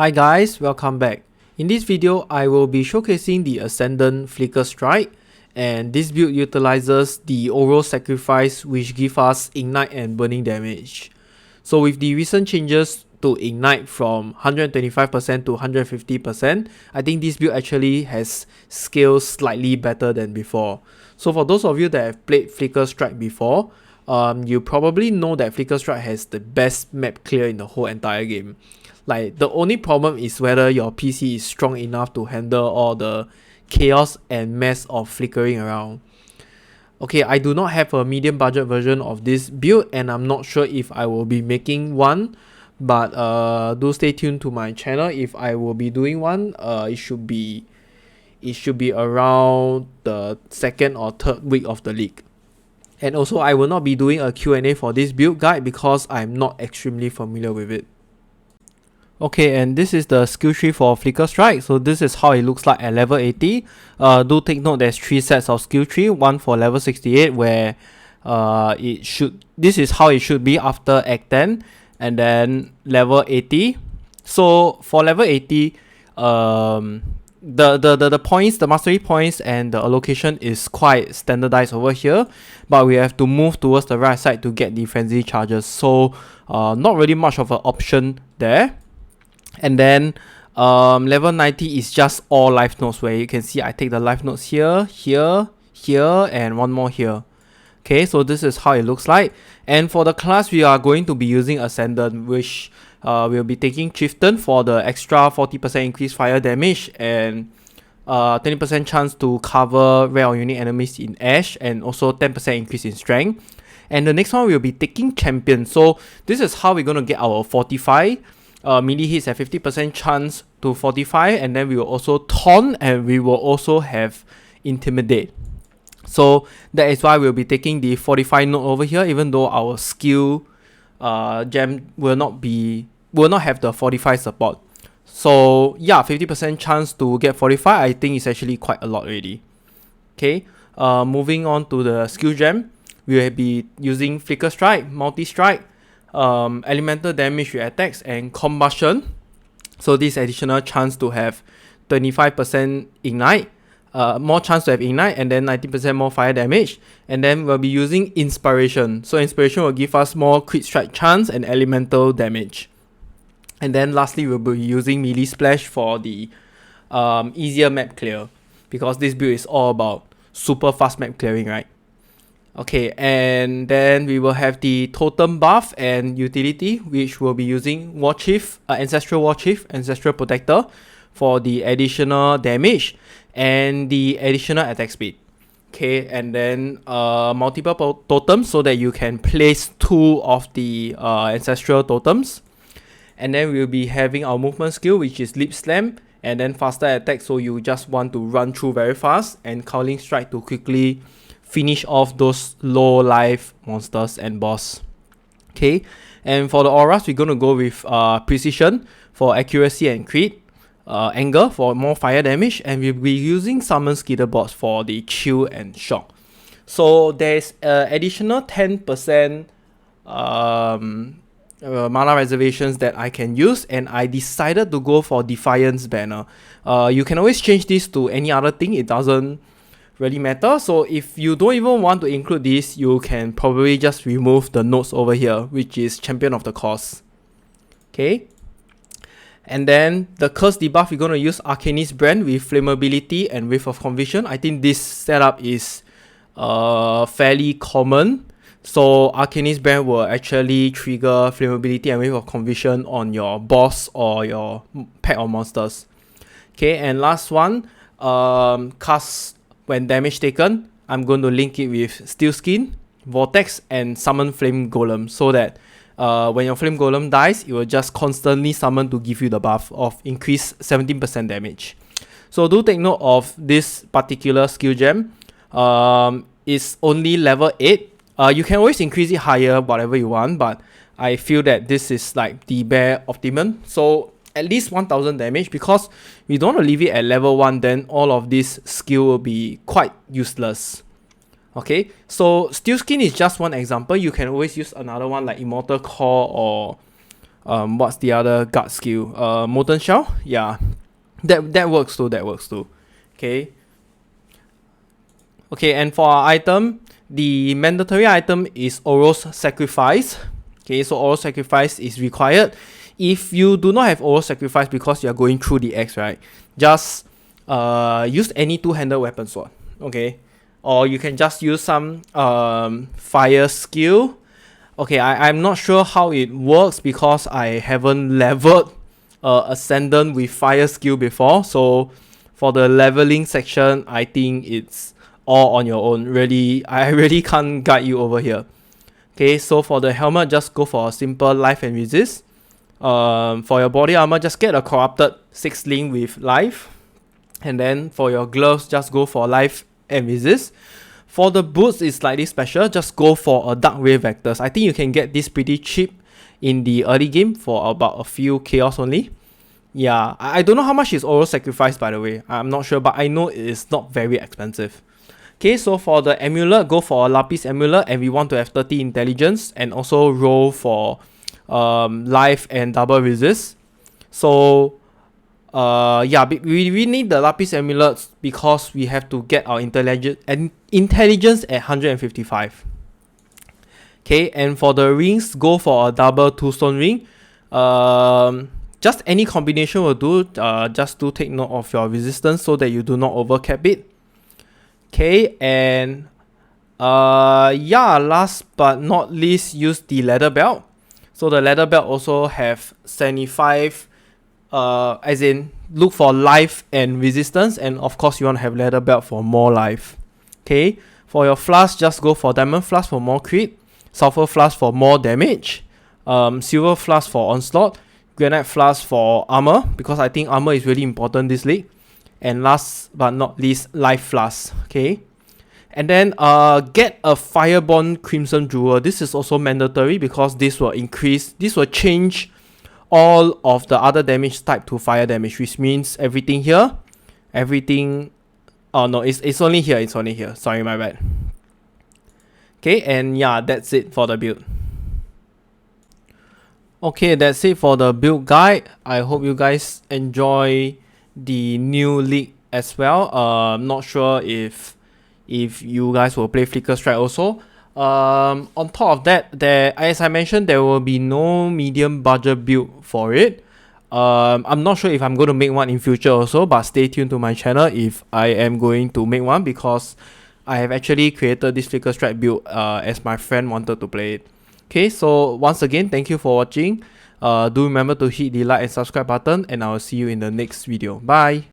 Hi guys, welcome back. In this video, I will be showcasing the Ascendent Flicker strike, and this build utilizes the overall sacrifice which give us ignite and burning damage. So with the recent changes to ignite from 125% to 150%, I think this build actually has scaled slightly better than before. So for those of you that have played Flicker Strike before, you probably know that Flicker Strike has the best map clear in the whole entire game. Like, the only problem is whether your PC is strong enough to handle all the chaos and mess of flickering around. Okay, I do not have a medium budget version of this build, and I'm not sure if I will be making one, but do stay tuned to my channel if I will be doing one. It should be around the second or third week of the league. And also, I will not be doing a Q&A for this build guide because I'm not extremely familiar with it. Okay, and this is the skill tree for Flicker Strike. So this is how it looks like at level 80. Do take note there's 3 sets of skill tree. One for level 68 where this is how it should be after Act 10, and then level 80. So for level 80, the points, the mastery points and the allocation is quite standardized over here, but we have to move towards the right side to get the frenzy charges. So not really much of an option there. And then level 90 is just all life nodes, where you can see I take the life nodes here, here, here, and one more here. Okay, so this is how it looks like. And for the class, we are going to be using Ascendant, which we'll be taking Chieftain for the extra 40% increased fire damage and 20% chance to cover rare or unique enemies in Ash, and also 10% increase in strength. And the next one, we'll be taking Champion. So this is how we're going to get our Fortify. Melee hits at 50% chance to fortify, and then we will also taunt, and we will also have intimidate. So that is why we'll be taking the fortify node over here, even though our skill gem will not have the fortify support. So yeah, 50% chance to get fortify, I think is actually quite a lot already. Okay, moving on to the skill gem, we will be using Flicker Strike, Multi Strike, elemental damage with attacks, and combustion. So this additional chance to have 25% ignite, more chance to have ignite, and then 90% more fire damage. And then we'll be using inspiration. So inspiration will give us more crit strike chance and elemental damage. And then lastly, we'll be using melee splash for the easier map clear, because this build is all about super fast map clearing, right? Okay, and then we will have the totem buff and utility, which will be using War Chief, Ancestral War Chief, Ancestral Protector for the additional damage and the additional attack speed. Okay, and then multiple totems so that you can place 2 of the ancestral totems. And then we'll be having our movement skill, which is Lip Slam, and then faster attack, so you just want to run through very fast, and Cowling Strike to quickly finish off those low life monsters and boss. Okay, and for the auras, we're going to go with precision for accuracy and crit, anger for more fire damage, and we'll be using summon skitterbots for the chill and shock. So there's additional 10% mana reservations that I can use, and I decided to go for Defiance banner. You can always change this to any other thing, it doesn't really matter. So if you don't even want to include this, you can probably just remove the nodes over here, which is Champion of the Cause. Okay, and then the curse debuff, we're going to use Arcanist Brand with flammability and Wave of Conviction. I think this setup is fairly common. So Arcanist Brand will actually trigger flammability and Wave of Conviction on your boss or your pack of monsters. Okay, and last one, cast when damage taken. I'm going to link it with Steel Skin, Vortex, and Summon Flame Golem, so that when your Flame Golem dies, it will just constantly summon to give you the buff of increased 17% damage. So do take note of this particular skill gem. It's only level 8. You can always increase it higher, whatever you want, but I feel that this is like the bare optimum. So at least 1000 damage, because we don't want to leave it at level 1, then all of this skill will be quite useless. Okay, so Steel Skin is just one example. You can always use another one like Immortal Core or What's the other guard skill? Molten Shell? Yeah. That works too, Okay. Okay, and for our item, the mandatory item is Oro's Sacrifice. Okay, so Oro's Sacrifice is required. If you do not have Oro's Sacrifice because you are going through the X, right, just use any two-handed weapon sword. Okay, or you can just use some fire skill. Okay, I'm not sure how it works because I haven't leveled Ascendant with fire skill before. So for the leveling section, I think it's all on your own. Really, I really can't guide you over here. Okay, so for the helmet, just go for a simple life and resist. For your body armor, just get a corrupted 6 link with life. And then for your gloves, just go for life and resist. For the boots, it's slightly special. Just go for a dark wave vectors. I think you can get this pretty cheap in the early game for about a few chaos only. Yeah, I don't know how much is Oro Sacrifice, by the way. I'm not sure, but I know it is not very expensive. Okay, so for the amulet, go for a Lapis amulet, and we want to have 30 intelligence and also roll for life and double resist. So yeah, we need the Lapis amulets because we have to get our intelligence at 155. Okay, and for the rings, go for a double 2-stone ring. Just any combination will do. Just do take note of your resistance so that you do not overcap it. Okay, and yeah, last but not least, use the leather belt. So the leather belt also have 75. As in, look for life and resistance, and of course you want to have leather belt for more life. Okay, for your flask, just go for diamond flask for more crit, sulfur flask for more damage, silver flask for onslaught, granite flask for armor, because I think armor is really important this league, and last but not least, life flask. Okay, and then get a fireborn crimson jewel. This is also mandatory because this will change all of the other damage type to fire damage, which means everything here, oh no, it's only here, sorry, my bad. Okay, and yeah, that's it for the build. Okay, that's it for the build guide. I hope you guys enjoy the new league as well. Not sure if you guys will play Flicker Strike also. On top of that, as I mentioned, there will be no medium budget build for it. I'm not sure if I'm going to make one in future also, but stay tuned to my channel if I am going to make one, because I have actually created this Flicker Strike build as my friend wanted to play it. Okay, so once again, thank you for watching. Do remember to hit the like and subscribe button, and I will see you in the next video. Bye!